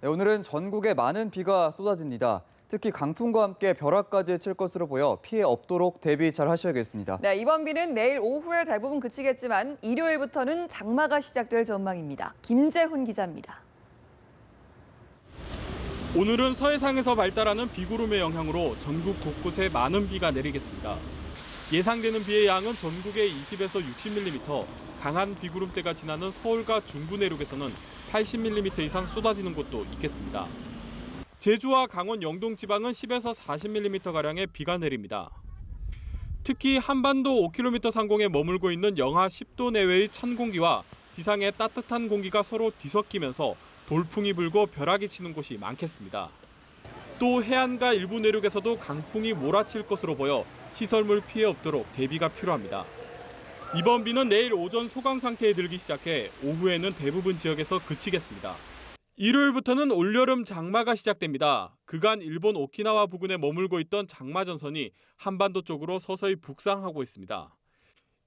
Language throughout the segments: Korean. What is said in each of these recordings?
네, 오늘은 전국에 많은 비가 쏟아집니다. 특히 강풍과 함께 벼락까지 칠 것으로 보여 피해 없도록 대비 잘 하셔야겠습니다. 네, 이번 비는 내일 오후에 대부분 그치겠지만 일요일부터는 장마가 시작될 전망입니다. 김재훈 기자입니다. 오늘은 서해상에서 발달하는 비구름의 영향으로 전국 곳곳에 많은 비가 내리겠습니다. 예상되는 비의 양은 전국에 20에서 60mm, 강한 비구름대가 지나는 서울과 중부 내륙에서는 80mm 이상 쏟아지는 곳도 있겠습니다. 제주와 강원 영동 지방은 10에서 40mm가량의 비가 내립니다. 특히 한반도 5km 상공에 머물고 있는 영하 10도 내외의 찬 공기와 지상의 따뜻한 공기가 서로 뒤섞이면서 돌풍이 불고 벼락이 치는 곳이 많겠습니다. 또 해안과 일부 내륙에서도 강풍이 몰아칠 것으로 보여 시설물 피해 없도록 대비가 필요합니다. 이번 비는 내일 오전 소강 상태에 들기 시작해 오후에는 대부분 지역에서 그치겠습니다. 일요일부터는 올여름 장마가 시작됩니다. 그간 일본 오키나와 부근에 머물고 있던 장마 전선이 한반도 쪽으로 서서히 북상하고 있습니다.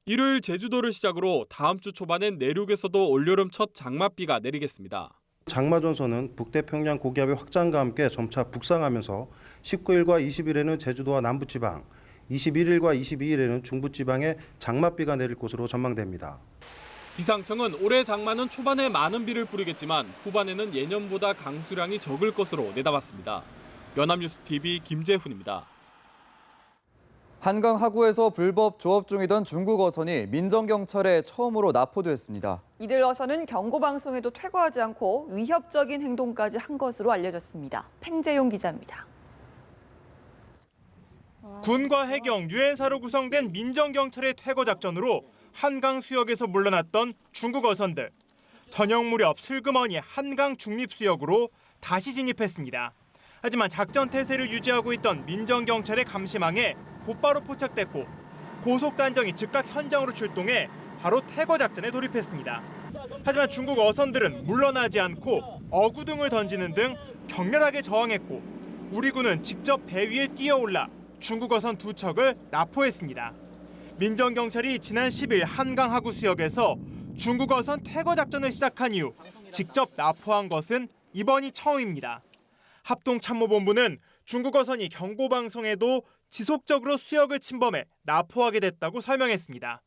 일요일 제주도를 시작으로 다음 주 초반엔 내륙에서도 올여름 첫 장맛비가 내리겠습니다. 장마 전선은 북태평양 고기압의 확장과 함께 점차 북상하면서 19일과 20일에는 제주도와 남부지방, 21일과 22일에는 중부지방에 장맛비가 내릴 것으로 전망됩니다. 기상청은 올해 장마는 초반에 많은 비를 뿌리겠지만 후반에는 예년보다 강수량이 적을 것으로 내다봤습니다. 연합뉴스TV 김재훈입니다. 한강 하구에서 불법 조업 중이던 중국 어선이 민정경찰에 처음으로 납포됐습니다. 이들 어선은 경고방송에도 퇴거하지 않고 위협적인 행동까지 한 것으로 알려졌습니다. 팽재용 기자입니다. 군과 해경, 유엔사로 구성된 민정경찰의 퇴거 작전으로 한강 수역에서 물러났던 중국 어선들. 저녁 무렵 슬그머니 한강 중립수역으로 다시 진입했습니다. 하지만 작전 태세를 유지하고 있던 민정경찰의 감시망에 곧바로 포착됐고 고속단정이 즉각 현장으로 출동해 바로 퇴거 작전에 돌입했습니다. 하지만 중국 어선들은 물러나지 않고 어구등을 던지는 등 격렬하게 저항했고 우리 군은 직접 배 위에 뛰어올라 중국 어선 2척을 납포했습니다. 민정경찰이 지난 10일 한강 하구 수역에서 중국 어선 퇴거 작전을 시작한 이후 직접 납포한 것은 이번이 처음입니다. 합동참모본부는 중국 어선이 경고방송에도 지속적으로 수역을 침범해 납포하게 됐다고 설명했습니다.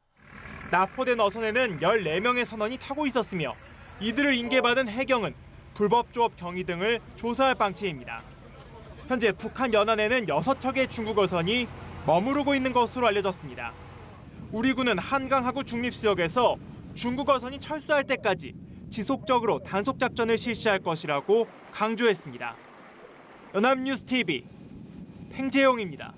납포된 어선에는 14명의 선원이 타고 있었으며 이들을 인계받은 해경은 불법 조업 경위 등을 조사할 방침입니다. 현재 북한 연안에는 6척의 중국 어선이 머무르고 있는 것으로 알려졌습니다. 우리 군은 한강 하구 중립수역에서 중국 어선이 철수할 때까지 지속적으로 단속 작전을 실시할 것이라고 강조했습니다. 연합뉴스TV 팽재용입니다.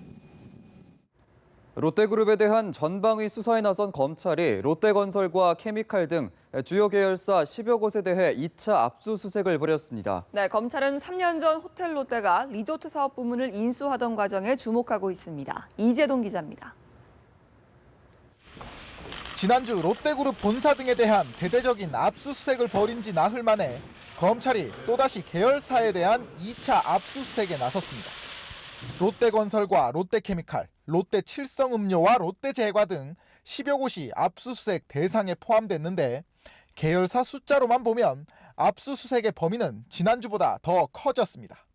롯데그룹에 대한 전방위 수사에 나선 검찰이 롯데건설과 케미칼 등 주요 계열사 10여 곳에 대해 2차 압수수색을 벌였습니다. 네, 검찰은 3년 전 호텔 롯데가 리조트 사업 부문을 인수하던 과정에 주목하고 있습니다. 이재동 기자입니다. 지난주 롯데그룹 본사 등에 대한 대대적인 압수수색을 벌인 지 나흘 만에 검찰이 또다시 계열사에 대한 2차 압수수색에 나섰습니다. 롯데건설과 롯데케미칼, 롯데칠성음료와 롯데제과 등 10여 곳이 압수수색 대상에 포함됐는데 계열사 숫자로만 보면 압수수색의 범위는 지난주보다 더 커졌습니다.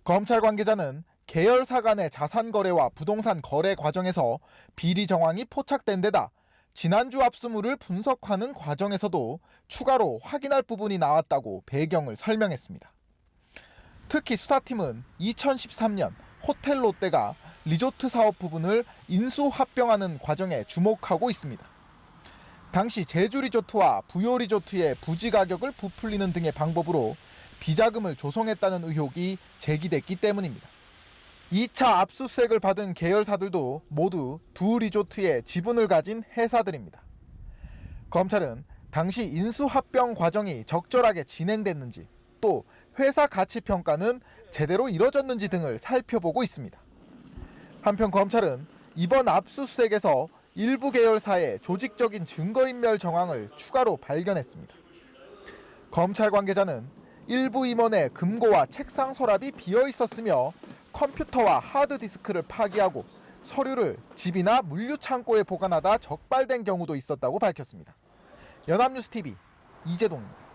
검찰 관계자는 계열사 간의 자산 거래와 부동산 거래 과정에서 비리 정황이 포착된 데다 지난주 압수물을 분석하는 과정에서도 추가로 확인할 부분이 나왔다고 배경을 설명했습니다. 특히 수사팀은 2013년 호텔 롯데가 리조트 사업 부분을 인수합병하는 과정에 주목하고 있습니다. 당시 제주 리조트와 부요 리조트의 부지 가격을 부풀리는 등의 방법으로 비자금을 조성했다는 의혹이 제기됐기 때문입니다. 2차 압수수색을 받은 계열사들도 모두 두 리조트의 지분을 가진 회사들입니다. 검찰은 당시 인수합병 과정이 적절하게 진행됐는지 또 회사 가치 평가는 제대로 이뤄졌는지 등을 살펴보고 있습니다. 한편 검찰은 이번 압수수색에서 일부 계열사의 조직적인 증거인멸 정황을 추가로 발견했습니다. 검찰 관계자는 일부 임원의 금고와 책상 서랍이 비어 있었으며 컴퓨터와 하드디스크를 파기하고 서류를 집이나 물류 창고에 보관하다 적발된 경우도 있었다고 밝혔습니다. 연합뉴스TV 이재동입니다.